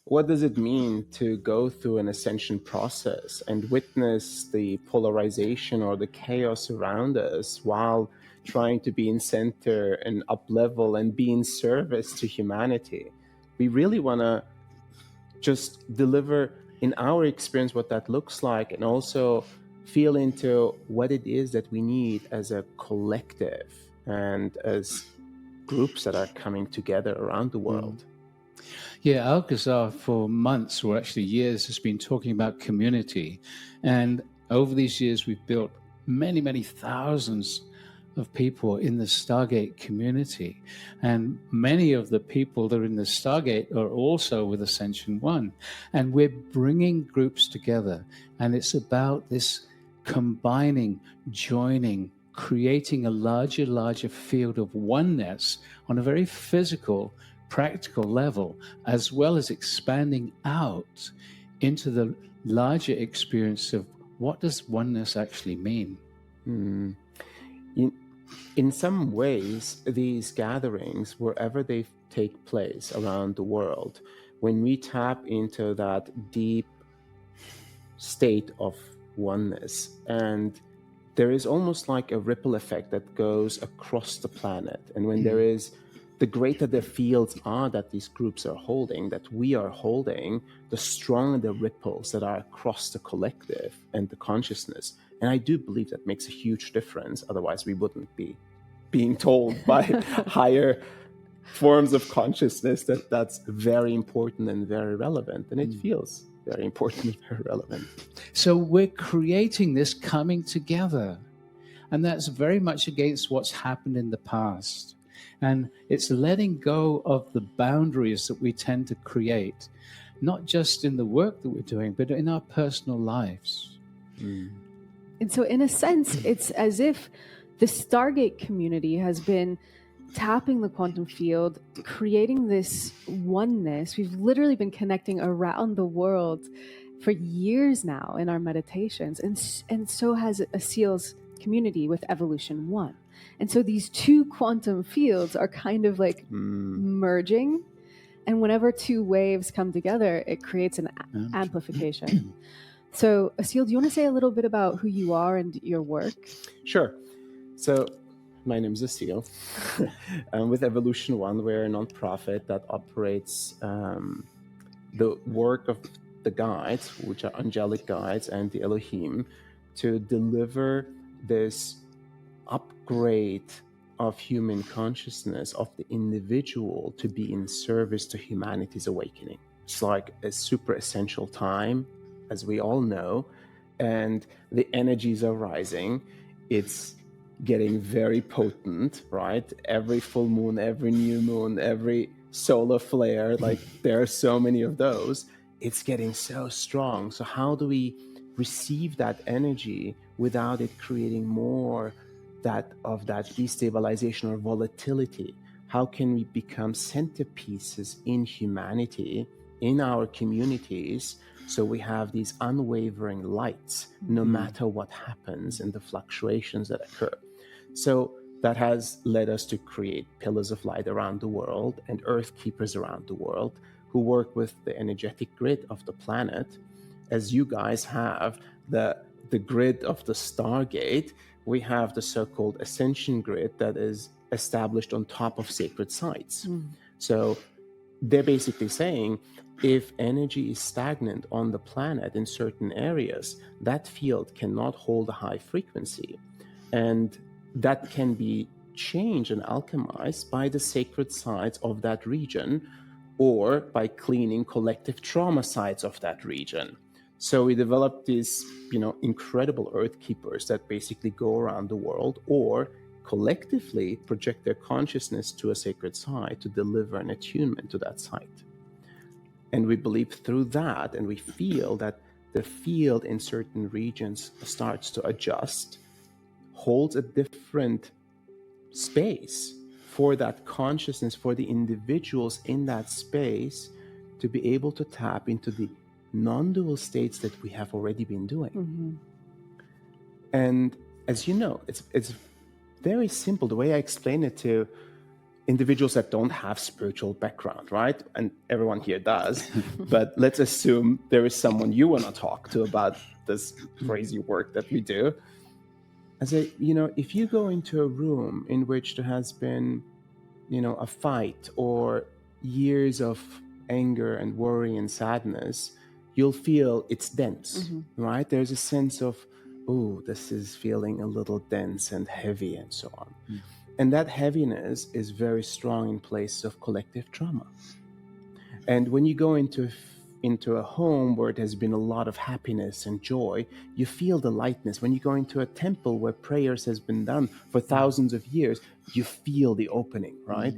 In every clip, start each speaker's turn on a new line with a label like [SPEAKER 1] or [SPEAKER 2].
[SPEAKER 1] What does it mean to go through an ascension process and witness the polarization or the chaos around us while trying to be in center and up level and be in service to humanity? We really want to just deliver in our experience what that looks like, and also feel into what it is that we need as a collective and as groups that are coming together around the world.
[SPEAKER 2] Yeah, Alcazar for months, or actually years, has been talking about community. And over these years, we've built many, many thousands of people in the Stargate community. And many of the people that are in the Stargate are also with Ascension One. And we're bringing groups together. And it's about this combining, joining, creating a larger field of oneness on a very physical, practical level, as well as expanding out into the larger experience of what does oneness actually mean.
[SPEAKER 1] In some ways, these gatherings, wherever they take place around the world, when we tap into that deep state of oneness, and there is almost like a ripple effect that goes across the planet. And when there is, the greater the fields are that these groups are holding, that we are holding, the stronger the ripples that are across the collective and the consciousness. And I do believe that makes a huge difference. Otherwise, we wouldn't be being told by higher forms of consciousness that that's very important and very relevant. And it feels very important and very relevant.
[SPEAKER 2] So we're creating this coming together. And that's very much against what's happened in the past. And it's letting go of the boundaries that we tend to create, not just in the work that we're doing, but in our personal lives.
[SPEAKER 3] And so in a sense, it's as if the Stargate community has been tapping the quantum field, creating this oneness. We've literally been connecting around the world for years now in our meditations. And so has Asil's community with Evolution One. And so these two quantum fields are kind of like merging. And whenever two waves come together, it creates an amplification. So Asil, do you want to say a little bit about who you are and your work?
[SPEAKER 1] Sure. So my name is Asil. With Evolution One, we're a nonprofit that operates the work of the guides, which are angelic guides, and the Elohim, to deliver this upgrade of human consciousness, of the individual, to be in service to humanity's awakening. It's like a super essential time, as we all know, and the energies are rising. It's getting very potent, right? Every full moon, every new moon, every solar flare, like there are so many of those. It's getting so strong. So how do we receive that energy without it creating more of that destabilization or volatility? How can we become centerpieces in humanity, in our communities, so we have these unwavering lights no matter what happens and the fluctuations that occur? So that has led us to create pillars of light around the world and earth keepers around the world who work with the energetic grid of the planet. As you guys have the grid of the Stargate, we have the so-called Ascension grid that is established on top of sacred sites. So they're basically saying, if energy is stagnant on the planet in certain areas, that field cannot hold a high frequency. And that can be changed and alchemized by the sacred sites of that region, or by cleaning collective trauma sites of that region. So we developed these, incredible earth keepers that basically go around the world or collectively project their consciousness to a sacred site to deliver an attunement to that site. And we believe through that, and we feel that the field in certain regions starts to adjust, holds a different space for that consciousness, for the individuals in that space to be able to tap into the non-dual states that we have already been doing. And as you know, it's very simple. The way I explain it to individuals that don't have spiritual background, right? And everyone here does. But let's assume there is someone you want to talk to about this crazy work that we do. I say, if you go into a room in which there has been, a fight or years of anger and worry and sadness, you'll feel it's dense, right? There's a sense of, oh, this is feeling a little dense and heavy and so on. And that heaviness is very strong in places of collective trauma. And when you go into a home where it has been a lot of happiness and joy, you feel the lightness. When you go into a temple where prayers has been done for thousands of years, you feel the opening, right?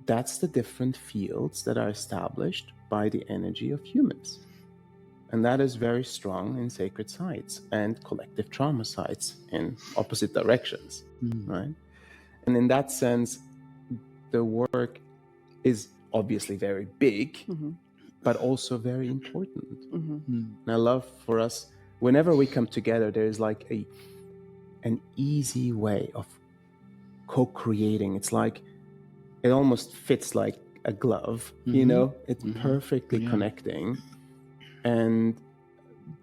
[SPEAKER 1] That's the different fields that are established by the energy of humans. And that is very strong in sacred sites and collective trauma sites in opposite directions, right? And in that sense, the work is obviously very big, but also very important. And I love for us, whenever we come together, there is like an easy way of co-creating. It's like, it almost fits like a glove, it's perfectly connecting. And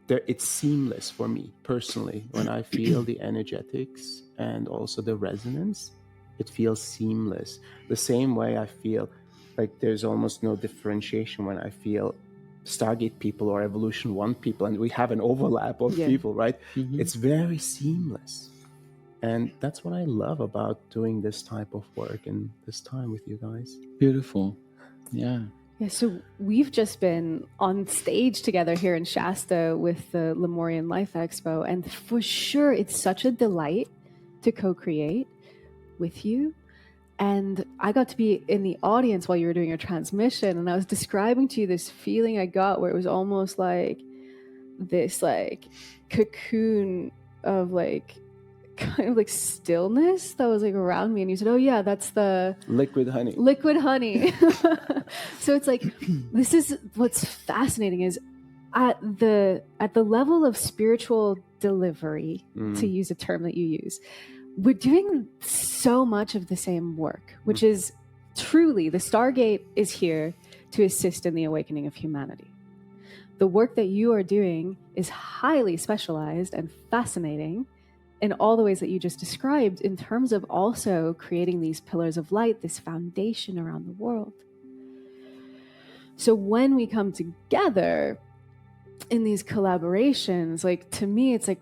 [SPEAKER 1] it's seamless for me personally. When I feel the energetics and also the resonance, it feels seamless. The same way I feel like there's almost no differentiation when I feel Stargate people or Evolution 1 people, and we have an overlap of people, right? It's very seamless. And that's what I love about doing this type of work and this time with you guys.
[SPEAKER 2] Beautiful. Yeah.
[SPEAKER 3] Yeah, so we've just been on stage together here in Shasta with the Lemurian Life Expo, and for sure it's such a delight to co-create with you. And I got to be in the audience while you were doing your transmission, and I was describing to you this feeling I got where it was almost like this like cocoon of like kind of like stillness that was like around me, and you said, oh yeah, that's the
[SPEAKER 1] liquid honey.
[SPEAKER 3] So it's like, this is what's fascinating is at the level of spiritual delivery, to use a term that you use, we're doing so much of the same work, which is truly, the Stargate is here to assist in the awakening of humanity. The work that you are doing is highly specialized and fascinating in all the ways that you just described, in terms of also creating these pillars of light, this foundation around the world. So when we come together in these collaborations, like, to me, it's like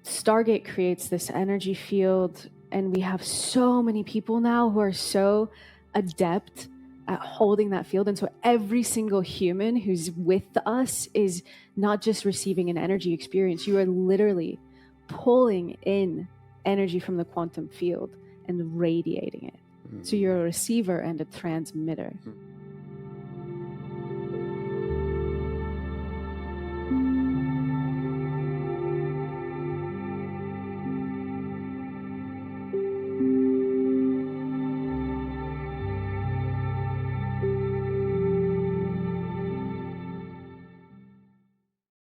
[SPEAKER 3] Stargate creates this energy field, and we have so many people now who are so adept at holding that field. And so every single human who's with us is not just receiving an energy experience. You are literally pulling in energy from the quantum field and radiating it. So you're a receiver and a transmitter.